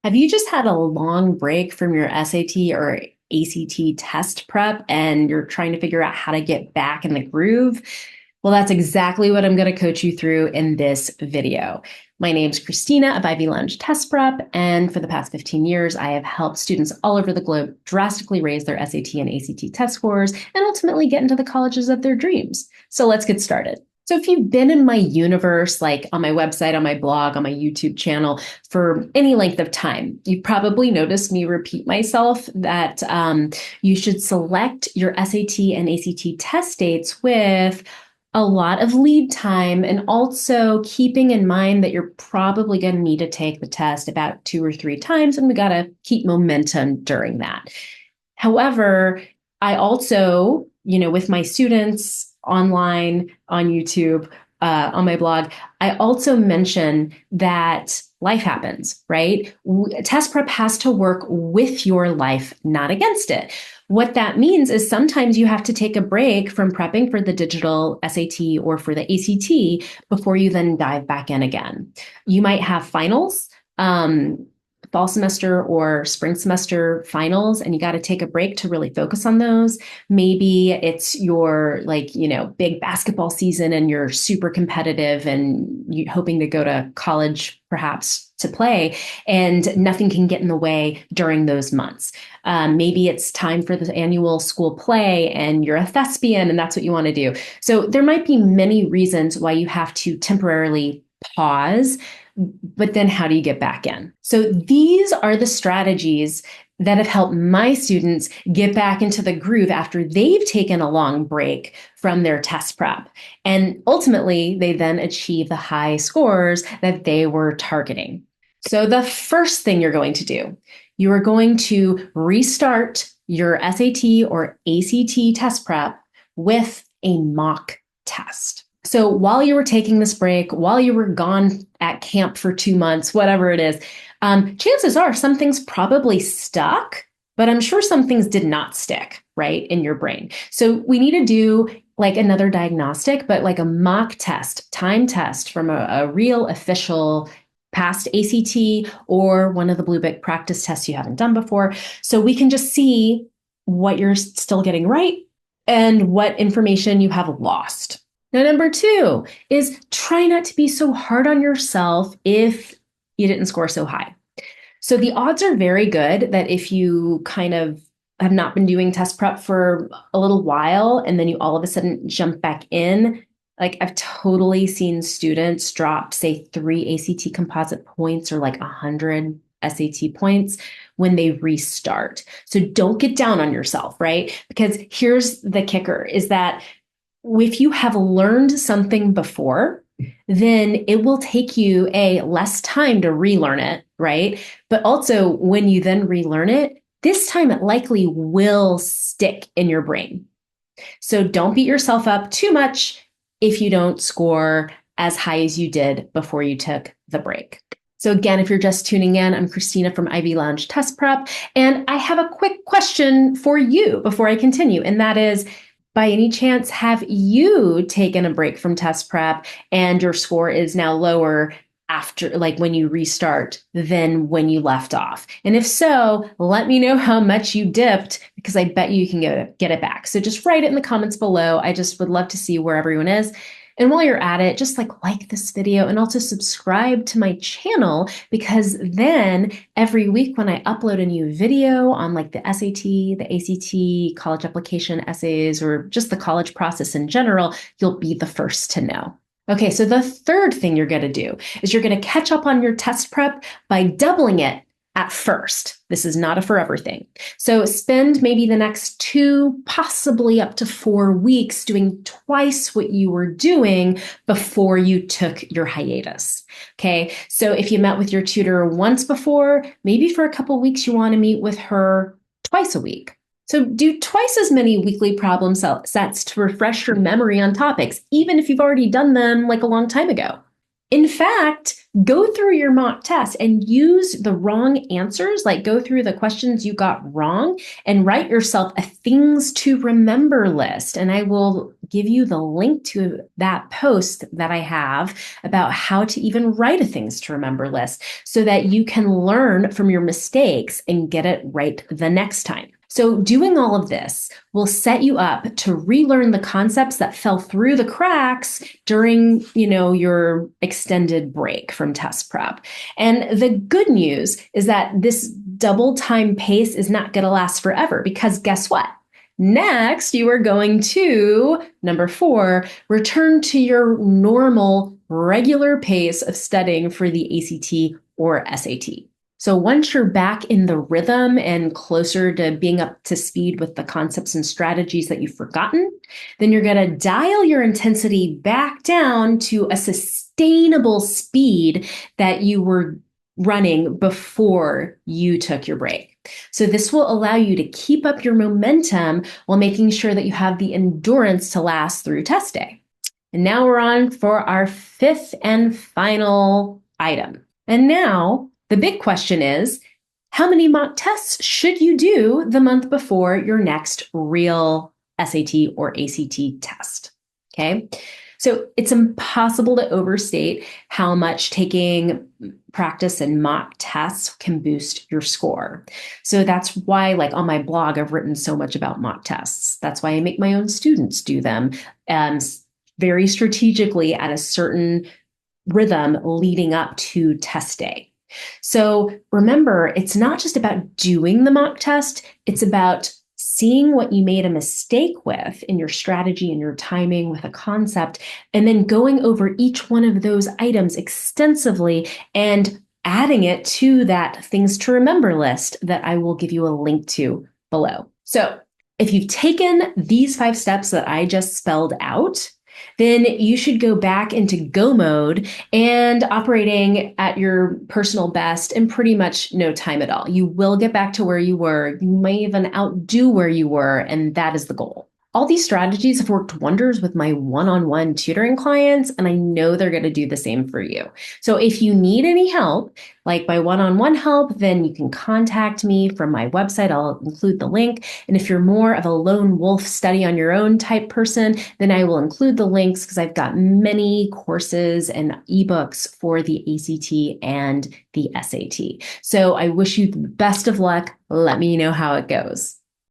Have you just had a long break from your SAT or ACT test prep and you're trying to figure out how to get back in the groove? Well, that's exactly what I'm going to coach you through in this video. My name's Kristina of Ivy Lounge Test Prep, and for the past 15 years, I have helped students all over the globe drastically raise their SAT and ACT test scores and ultimately get into the colleges of their dreams. So let's get started. So if you've been in my universe, like on my website, on my blog, on my YouTube channel for any length of time, you've probably noticed me repeat myself that you should select your SAT and ACT test dates with a lot of lead time, and also keeping in mind that you're probably going to need to take the test about 2 or 3 times, and we got to keep momentum during that. However, I also, with my students online, on YouTube, on my blog, I also mention that life happens, right? Test prep has to work with your life, not against it. What that means is sometimes you have to take a break from prepping for the digital SAT or for the ACT before you then dive back in again. You might have finals, fall semester or spring semester finals, and you got to take a break to really focus on those. Maybe it's your big basketball season and you're super competitive and you're hoping to go to college perhaps to play, and nothing can get in the way during those months. Maybe it's time for the annual school play and you're a thespian and that's what you want to do. So there might be many reasons why you have to temporarily pause, but then how do you get back in? So these are the strategies that have helped my students get back into the groove after they've taken a long break from their test prep. And ultimately, they then achieve the high scores that they were targeting. So the first thing you're going to do, you are going to restart your SAT or ACT test prep with a mock test. So while you were taking this break, while you were gone at camp for 2 months, whatever it is, chances are some things probably stuck, but I'm sure some things did not stick, right, in your brain. So we need to do like another diagnostic, but like a mock test, time test from a real official past ACT or one of the Blue Book practice tests you haven't done before. So we can just see what you're still getting right and what information you have lost. Now, number 2 is try not to be so hard on yourself if you didn't score so high. So the odds are very good that if you kind of have not been doing test prep for a little while and then you all of a sudden jump back in, like I've totally seen students drop, say, 3 ACT composite points or like 100 SAT points when they restart. So don't get down on yourself, right? Because here's the kicker is that if you have learned something before, then it will take you less time to relearn it, right? But also when you then relearn it, this time it likely will stick in your brain. So don't beat yourself up too much if you don't score as high as you did before you took the break. So again, if you're just tuning in, I'm Kristina from Ivy Lounge Test Prep, and I have a quick question for you before I continue, and that is, by any chance, have you taken a break from test prep and your score is now lower after, like when you restart, than when you left off? And if so, let me know how much you dipped, because I bet you can get it back. So just write it in the comments below. I just would love to see where everyone is. And while you're at it, just like this video and also subscribe to my channel, because then every week when I upload a new video on like the SAT, the ACT, college application essays, or just the college process in general, you'll be the first to know. Okay, so the third thing you're going to do is you're going to catch up on your test prep by doubling it at first. This is not a forever thing. So spend maybe the next 2, possibly up to 4 weeks doing twice what you were doing before you took your hiatus. Okay, so if you met with your tutor once before, maybe for a couple of weeks you want to meet with her twice a week. So do twice as many weekly problem sets to refresh your memory on topics, even if you've already done them like a long time ago. In fact, go through your mock test and use the wrong answers, like go through the questions you got wrong and write yourself a things to remember list. And I will give you the link to that post that I have about how to even write a things to remember list so that you can learn from your mistakes and get it right the next time. So doing all of this will set you up to relearn the concepts that fell through the cracks during, your extended break from test prep. And the good news is that this double time pace is not going to last forever, because guess what? Next, you are going to, number 4, return to your normal, regular pace of studying for the ACT or SAT. So once you're back in the rhythm and closer to being up to speed with the concepts and strategies that you've forgotten, then you're going to dial your intensity back down to a sustainable speed that you were running before you took your break. So this will allow you to keep up your momentum while making sure that you have the endurance to last through test day. And now we're on for our 5th and final item. And now, the big question is, how many mock tests should you do the month before your next real SAT or ACT test? Okay, so it's impossible to overstate how much taking practice and mock tests can boost your score. So that's why, like on my blog, I've written so much about mock tests. That's why I make my own students do them very strategically at a certain rhythm leading up to test day. So remember, it's not just about doing the mock test, it's about seeing what you made a mistake with in your strategy and your timing with a concept, and then going over each one of those items extensively and adding it to that things to remember list that I will give you a link to below. So if you've taken these 5 steps that I just spelled out, then you should go back into go mode and operating at your personal best in pretty much no time at all. You will get back to where you were. You may even outdo where you were, and that is the goal. All these strategies have worked wonders with my one-on-one tutoring clients, and I know they're going to do the same for you. So if you need any help, like my one-on-one help, then you can contact me from my website. I'll include the link. And if you're more of a lone wolf study on your own type person, then I will include the links because I've got many courses and ebooks for the ACT and the SAT. So I wish you the best of luck. Let me know how it goes.